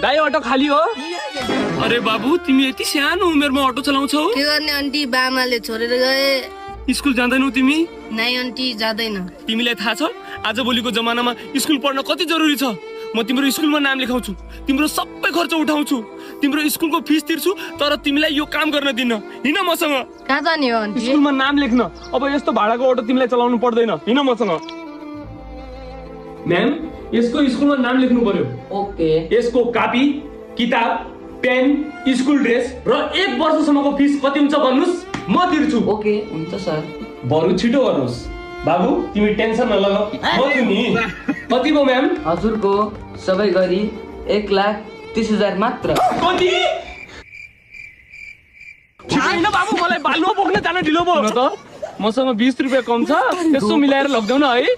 दाइ अटो खाली हो। अरे बाबु तिमी यति सानो उमेरमा अटो चलाउँछौ? के गर्ने आन्टी, बामाले छोडेर गए। स्कुल जाँदैनौ तिमी? नाइ आन्टी, जाँदैन। तिमीलाई थाहा छ आज भोलिको जमानामा स्कुल पढ्न कति जरुरी छ? म तिम्रो स्कुलमा नाम लेखाउँछु, तिम्रो सबै खर्च उठाउँछु, तिम्रो स्कुलको फिस तिर्छु, तर तिमीलाई यो काम गर्न दिन्न। हिँड मसँग। कहाँ जाने हो आन्टी? स्कुलमा नाम लेख्न। अब यस्तो भाडाको अटो तिमीलाई चलाउनु पर्दैन। हिँड मसँग। म्याम, यसको स्कुलमा नाम लेख्नु पर्यो। ओके। यसको कापी, किताब, पेन, स्कुल ड्रेस र 1 वर्षसम्मको फिस कति हुन्छ भन्नुस्, म तिर्छु। ओके हुन्छ सर। बरु छिटो गर्नुस्। बाबु तिमी टेन्सन नलग, म छु नि। कति भयो म्याम? हजुरको सबै गरी 1,30,000 मात्र। कति? हैन बाबु, मलाई बालुवा बोक्न जान ढिलो भयो न त। मसँग 20 रुपैयाँ कम छ, त्यसो मिलाएर लग्दैन है।